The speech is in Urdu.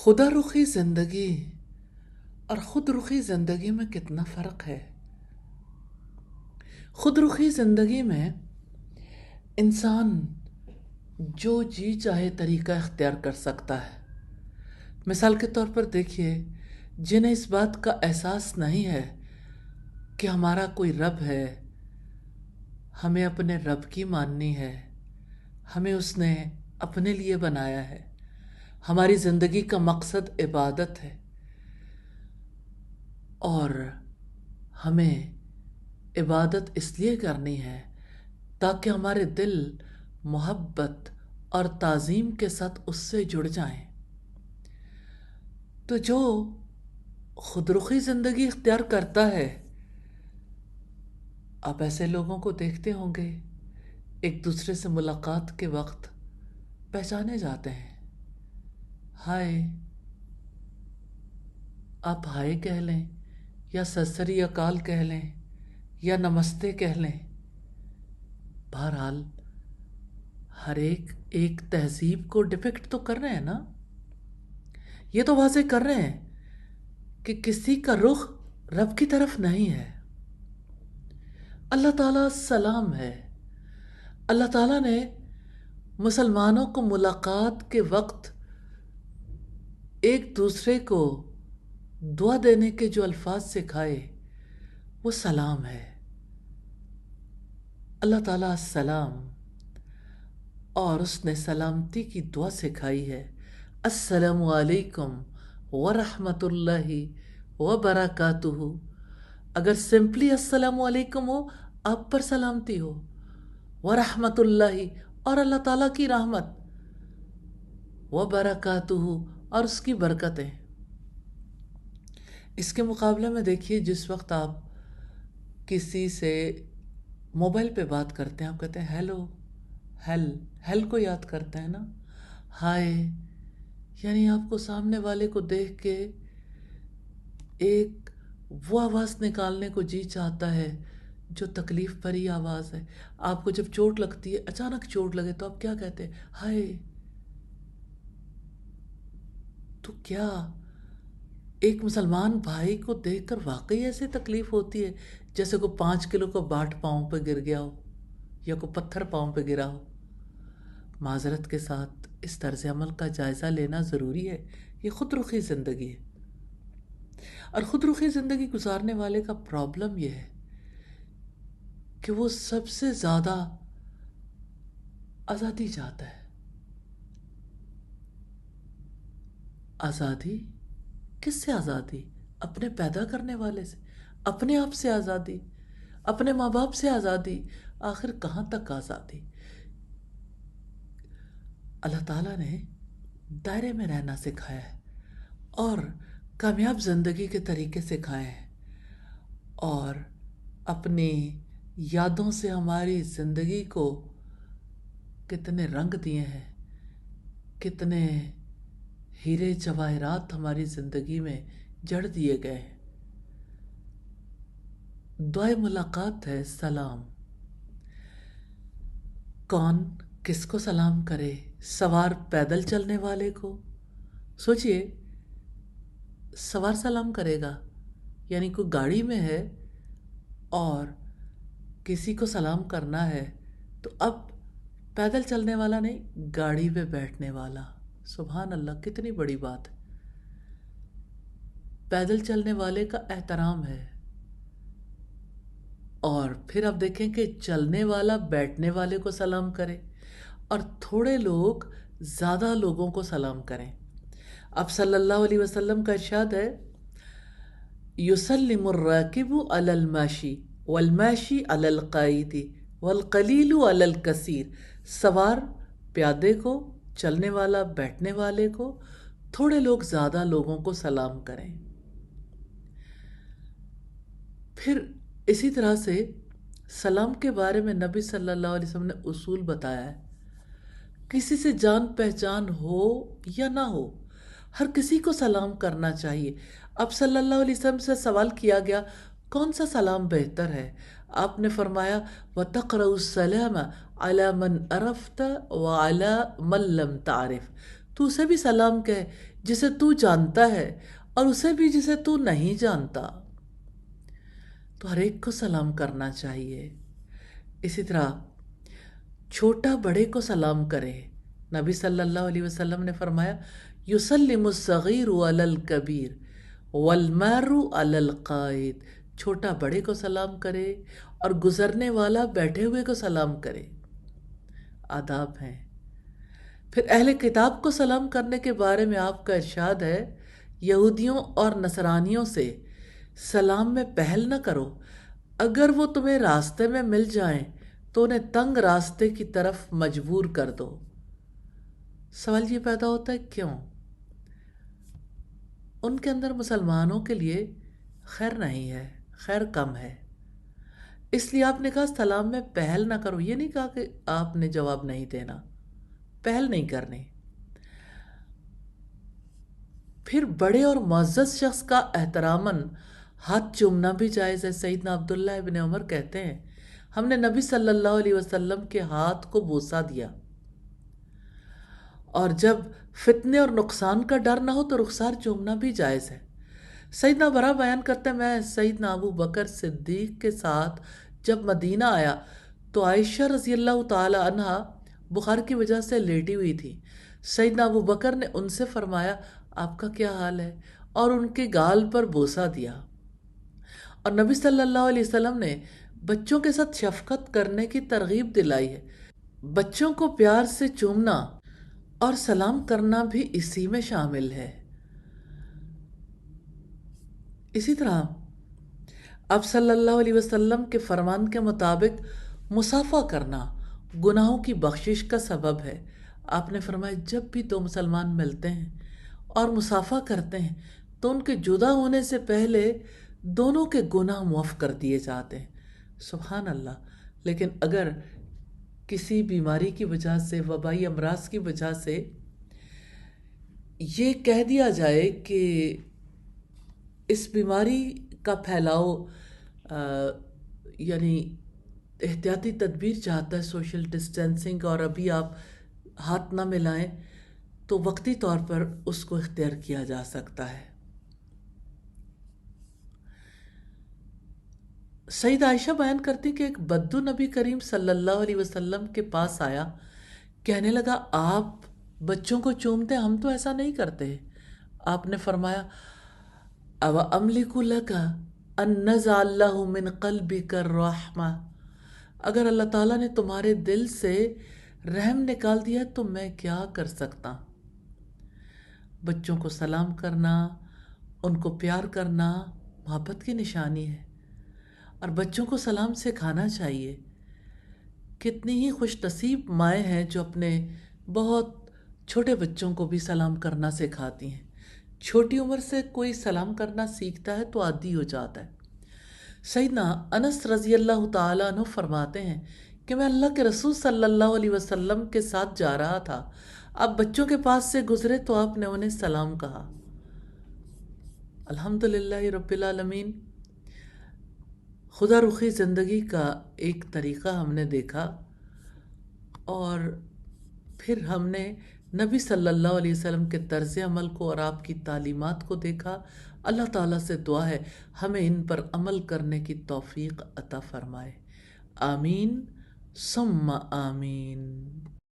خدا رخی زندگی اور خود رخی زندگی میں کتنا فرق ہے۔ خود رخی زندگی میں انسان جو جی چاہے طریقہ اختیار کر سکتا ہے۔ مثال کے طور پر دیکھیے، جنہیں اس بات کا احساس نہیں ہے کہ ہمارا کوئی رب ہے، ہمیں اپنے رب کی ماننی ہے، ہمیں اس نے اپنے لیے بنایا ہے، ہماری زندگی کا مقصد عبادت ہے، اور ہمیں عبادت اس لیے کرنی ہے تاکہ ہمارے دل محبت اور تعظیم کے ساتھ اس سے جڑ جائیں۔ تو جو خود رخی زندگی اختیار کرتا ہے، آپ ایسے لوگوں کو دیکھتے ہوں گے ایک دوسرے سے ملاقات کے وقت پہچانے جاتے ہیں۔ ہائے، آپ ہائے کہہ لیں یا ست سری اکال کہہ لیں یا نمستے کہہ لیں، بہرحال ہر ایک تہذیب کو ڈپکٹ تو کر رہے ہیں نا، یہ تو واضح کر رہے ہیں کہ کسی کا رخ رب کی طرف نہیں ہے۔ اللہ تعالیٰ سلام ہے۔ اللہ تعالیٰ نے مسلمانوں کو ملاقات کے وقت ایک دوسرے کو دعا دینے کے جو الفاظ سکھائے وہ سلام ہے۔ اللہ تعالیٰ السلام، اور اس نے سلامتی کی دعا سکھائی ہے، السلام علیکم ورحمۃ اللہ وبرکاتہ۔ اگر سمپلی السلام علیکم ہو، آپ پر سلامتی ہو، ورحمۃ اللہ اور اللہ تعالیٰ کی رحمت، وبرکاتہ اور اس کی برکتیں۔ اس کے مقابلے میں دیکھیے، جس وقت آپ کسی سے موبائل پہ بات کرتے ہیں، آپ کہتے ہیں ہیلو، ہیل کو یاد کرتے ہیں نا، ہائے، یعنی آپ کو سامنے والے کو دیکھ کے ایک وہ آواز نکالنے کو جی چاہتا ہے جو تکلیف بھری آواز ہے۔ آپ کو جب چوٹ لگتی ہے، اچانک چوٹ لگے، تو آپ کیا کہتے ہیں؟ ہائے۔ تو کیا ایک مسلمان بھائی کو دیکھ کر واقعی ایسے تکلیف ہوتی ہے جیسے کوئی 5 کلو کا باٹ پاؤں پہ گر گیا ہو یا کوئی پتھر پاؤں پہ گرا ہو؟ معذرت کے ساتھ اس طرز عمل کا جائزہ لینا ضروری ہے۔ یہ خود رخی زندگی ہے، اور خود رخی زندگی گزارنے والے کا پرابلم یہ ہے کہ وہ سب سے زیادہ آزادی چاہتا ہے۔ آزادی کس سے؟ آزادی اپنے پیدا کرنے والے سے، اپنے آپ سے آزادی، اپنے ماں باپ سے آزادی، آخر کہاں تک آزادی؟ اللہ تعالیٰ نے دائرے میں رہنا سکھایا ہے اور کامیاب زندگی کے طریقے سکھائے ہیں، اور اپنی یادوں سے ہماری زندگی کو کتنے رنگ دیے ہیں، کتنے ہیرے جواہرات ہماری زندگی میں جڑ دیے گئے ہیں۔ دعائے ملاقات ہے سلام۔ کون کس کو سلام کرے؟ سوار پیدل چلنے والے کو؟ سوچئے، سوار سلام کرے گا، یعنی کوئی گاڑی میں ہے اور کسی کو سلام کرنا ہے تو اب پیدل چلنے والا نہیں، گاڑی پہ بیٹھنے والا۔ سبحان اللہ، کتنی بڑی بات ہے۔ پیدل چلنے والے کا احترام ہے، اور پھر آپ دیکھیں کہ چلنے والا بیٹھنے والے کو سلام کرے، اور تھوڑے لوگ زیادہ لوگوں کو سلام کریں۔ اب صلی اللہ علیہ وسلم کا ارشاد ہے، یسلم الراکب علی الماشی والماشی علی القائد والقلیل علی الکثیر۔ سوار پیادے کو، چلنے والا بیٹھنے والے کو، تھوڑے لوگ زیادہ لوگوں کو سلام کریں۔ پھر اسی طرح سے سلام کے بارے میں نبی صلی اللہ علیہ وسلم نے اصول بتایا ہے۔ کسی سے جان پہچان ہو یا نہ ہو، ہر کسی کو سلام کرنا چاہیے۔ اب صلی اللہ علیہ وسلم سے سوال کیا گیا کون سا سلام بہتر ہے؟ آپ نے فرمایا وَتَقْرَأُ السَّلَامَ عَلَى مَنْ عَرَفْتَ وَعَلَى مَنْ لَمْ تَعْرِفْ۔ تو اسے بھی سلام کہے جسے تو جانتا ہے، اور اسے بھی جسے تو نہیں جانتا۔ تو ہر ایک کو سلام کرنا چاہیے۔ اسی طرح چھوٹا بڑے کو سلام کرے۔ نبی صلی اللہ علیہ وسلم نے فرمایا یسلم الصغیر علی الکبیر والمار علی القائد۔ چھوٹا بڑے کو سلام کرے اور گزرنے والا بیٹھے ہوئے کو سلام کرے۔ آداب ہیں۔ پھر اہل کتاب کو سلام کرنے کے بارے میں آپ کا ارشاد ہے یہودیوں اور نصرانیوں سے سلام میں پہل نہ کرو، اگر وہ تمہیں راستے میں مل جائیں تو انہیں تنگ راستے کی طرف مجبور کر دو۔ سوال یہ پیدا ہوتا ہے کیوں؟ ان کے اندر مسلمانوں کے لیے خیر نہیں ہے، خیر کم ہے، اس لیے آپ نے کہا سلام میں پہل نہ کرو۔ یہ نہیں کہا کہ آپ نے جواب نہیں دینا، پہل نہیں کرنی۔ پھر بڑے اور معزز شخص کا احتراماً ہاتھ چومنا بھی جائز ہے۔ سیدنا عبداللہ ابن عمر کہتے ہیں ہم نے نبی صلی اللہ علیہ وسلم کے ہاتھ کو بوسہ دیا، اور جب فتنے اور نقصان کا ڈر نہ ہو تو رخسار چومنا بھی جائز ہے۔ سیدنا برا بیان کرتے ہیں میں سیدنا ابو بکر صدیق کے ساتھ جب مدینہ آیا تو عائشہ رضی اللہ تعالی عنہ بخار کی وجہ سے لیٹی ہوئی تھی۔ سیدنا ابو بکر نے ان سے فرمایا آپ کا کیا حال ہے، اور ان کے گال پر بوسہ دیا۔ اور نبی صلی اللہ علیہ وسلم نے بچوں کے ساتھ شفقت کرنے کی ترغیب دلائی ہے۔ بچوں کو پیار سے چومنا اور سلام کرنا بھی اسی میں شامل ہے۔ اسی طرح آپ صلی اللہ علیہ وسلم کے فرمان کے مطابق مصافحہ کرنا گناہوں کی بخشش کا سبب ہے۔ آپ نے فرمایا جب بھی دو مسلمان ملتے ہیں اور مصافحہ کرتے ہیں تو ان کے جدا ہونے سے پہلے دونوں کے گناہ معاف کر دیے جاتے ہیں۔ سبحان اللہ۔ لیکن اگر کسی بیماری کی وجہ سے، وبائی امراض کی وجہ سے یہ کہہ دیا جائے کہ اس بیماری کا پھیلاؤ یعنی احتیاطی تدبیر چاہتا ہے، سوشل ڈسٹینسنگ، اور ابھی آپ ہاتھ نہ ملائیں، تو وقتی طور پر اس کو اختیار کیا جا سکتا ہے۔ سید عائشہ بیان کرتی کہ ایک بدو نبی کریم صلی اللہ علیہ وسلم کے پاس آیا، کہنے لگا آپ بچوں کو چومتے، ہم تو ایسا نہیں کرتے۔ آپ نے فرمایا او املک لک ان نزع اللہ من قلبک الرحمہ، اگر اللہ تعالیٰ نے تمہارے دل سے رحم نکال دیا تو میں کیا کر سکتا۔ بچوں کو سلام کرنا، ان کو پیار کرنا محبت کی نشانی ہے، اور بچوں کو سلام سکھانا چاہیے۔ کتنی ہی خوش نصیب مائیں ہیں جو اپنے بہت چھوٹے بچوں کو بھی سلام کرنا سکھاتی ہیں۔ چھوٹی عمر سے کوئی سلام کرنا سیکھتا ہے تو عادی ہو جاتا ہے۔ سیدنا انس رضی اللہ تعالیٰ عنہ فرماتے ہیں کہ میں اللہ کے رسول صلی اللہ علیہ وسلم کے ساتھ جا رہا تھا، آپ بچوں کے پاس سے گزرے تو آپ نے انہیں سلام کہا۔ الحمدللہ رب العالمین۔ خدا رخی زندگی کا ایک طریقہ ہم نے دیکھا، اور پھر ہم نے نبی صلی اللہ علیہ وسلم کے طرز عمل کو اور آپ کی تعلیمات کو دیکھا۔ اللہ تعالیٰ سے دعا ہے ہمیں ان پر عمل کرنے کی توفیق عطا فرمائے۔ آمین ثم آمین۔